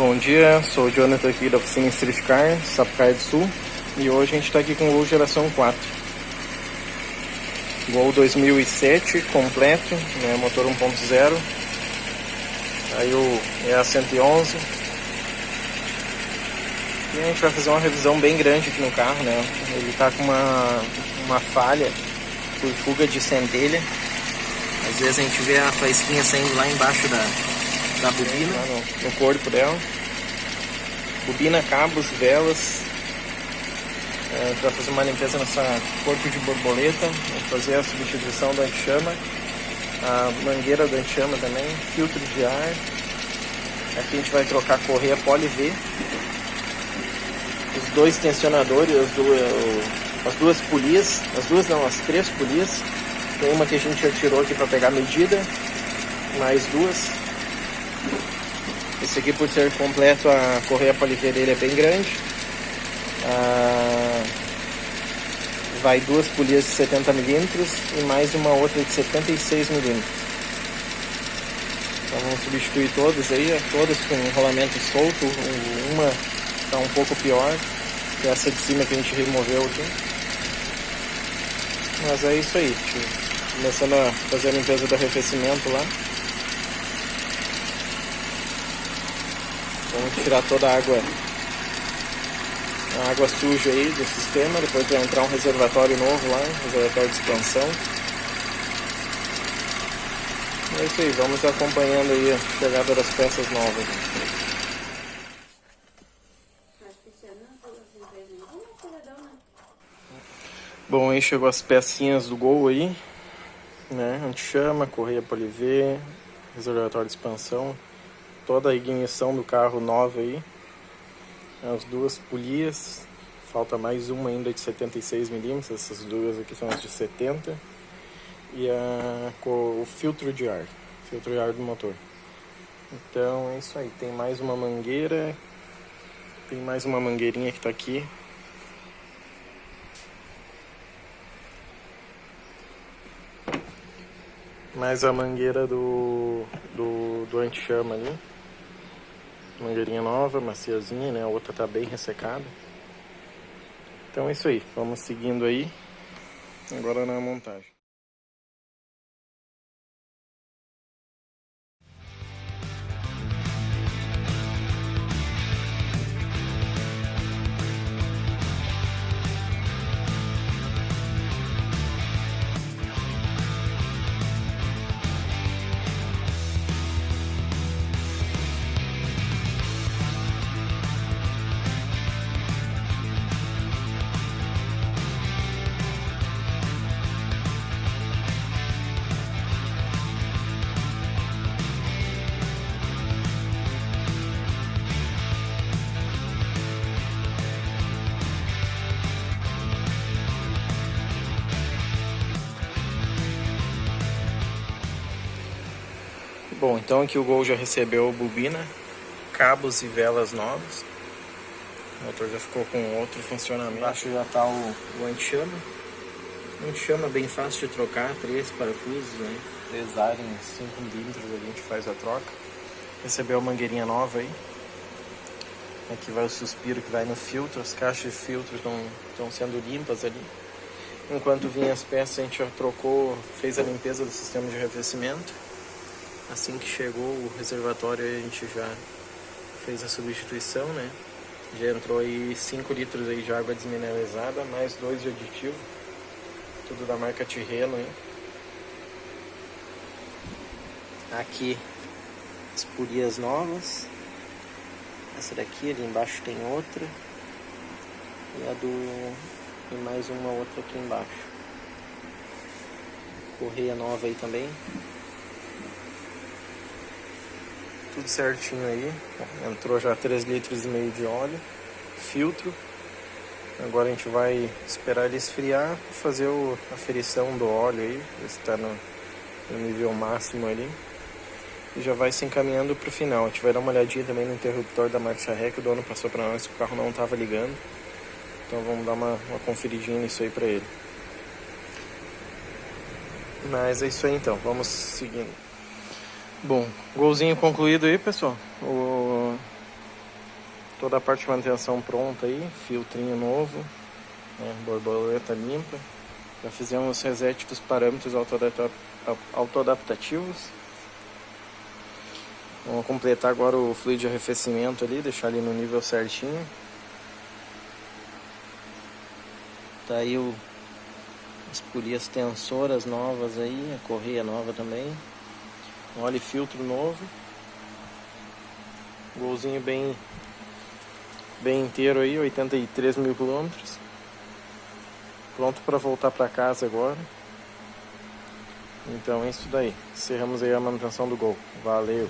Bom dia, sou o Jonathan aqui da oficina Street Car, Sapucaia do Sul, e hoje a gente está aqui com o Gol geração 4. Gol 2007 completo, né, motor 1.0, aí o EA111. E a gente vai fazer uma revisão bem grande aqui no carro, né? Ele está com uma falha por fuga de centelha. Às vezes a gente vê a faísquinha saindo lá embaixo da bobina, no corpo dela. Bobina, cabos, velas. A gente vai fazer uma limpeza nessa corpo de borboleta. Vamos fazer a substituição do anti-chama, a mangueira do anti-chama também, filtro de ar. Aqui a gente vai trocar a correia Poli-V, os dois tensionadores, as duas polias, as três polias. Tem uma que a gente já tirou aqui para pegar a medida, mais duas. Esse aqui, por ser completo, a correia Poli-V dele é bem grande. Vai duas polias de 70 mm e mais uma outra de 76 mm. Então vamos substituir todas aí, todas com enrolamento solto. Uma está um pouco pior, que é essa de cima que a gente removeu aqui. Mas é isso aí, começando a fazer a limpeza do arrefecimento lá. Vamos tirar toda a água suja aí do sistema. Depois vai entrar um reservatório novo lá, um reservatório de expansão. É isso aí, vamos acompanhando aí a chegada das peças novas. Bom, aí chegou as pecinhas do Gol aí, né? Anti-chama, correia Poli-V, reservatório de expansão, toda a ignição do carro nova aí, as duas polias, falta mais uma ainda de 76 mm, essas duas aqui são as de 70, e o filtro de ar do motor. Então é isso aí, tem mais uma mangueira, tem mais uma mangueirinha que tá aqui. Mais a mangueira do anti-chama ali. Mangueirinha nova, maciozinha, né? A outra tá bem ressecada. Então é isso aí, vamos seguindo aí. Agora na montagem. Bom, então aqui o Gol já recebeu bobina, cabos e velas novos. O motor já ficou com outro funcionamento. Embaixo já está o anti-chama. O anti-chama bem fácil de trocar, 3 parafusos, né? 3 áreas, 5 mm, a gente faz a troca. Recebeu a mangueirinha nova aí. Aqui vai o suspiro que vai no filtro, as caixas de filtro estão sendo limpas ali. Enquanto vinha as peças, a gente já trocou, fez a limpeza do sistema de arrefecimento. Assim que chegou o reservatório, a gente já fez a substituição, né? Já entrou aí 5 litros aí de água desmineralizada, mais 2 de aditivo. Tudo da marca Tirreno aí. Aqui as polias novas. Essa daqui, ali embaixo tem outra. E mais uma outra aqui embaixo. Correia nova aí também. Tudo certinho aí. Entrou já 3,5 litros de óleo. Filtro. Agora a gente vai esperar ele esfriar, fazer a aferição do óleo aí, ver se está no nível máximo ali. E já vai se encaminhando para o final. A gente vai dar uma olhadinha também no interruptor da marcha ré, que o dono passou para nós, que o carro não estava ligando. Então vamos dar uma conferidinha nisso aí para ele. Mas é isso aí então, vamos seguindo. Bom, golzinho concluído aí, pessoal. Toda a parte de manutenção pronta aí, filtrinho novo, né? Borboleta limpa. Já fizemos reset dos parâmetros autoadaptativos. Vamos completar agora o fluido de arrefecimento ali, deixar ele no nível certinho. Tá aí as polias tensoras novas aí, a correia nova também. Óleo e filtro novo. Golzinho bem inteiro aí, 83 mil quilômetros. Pronto para voltar para casa agora. Então é isso daí. Encerramos aí a manutenção do Gol. Valeu!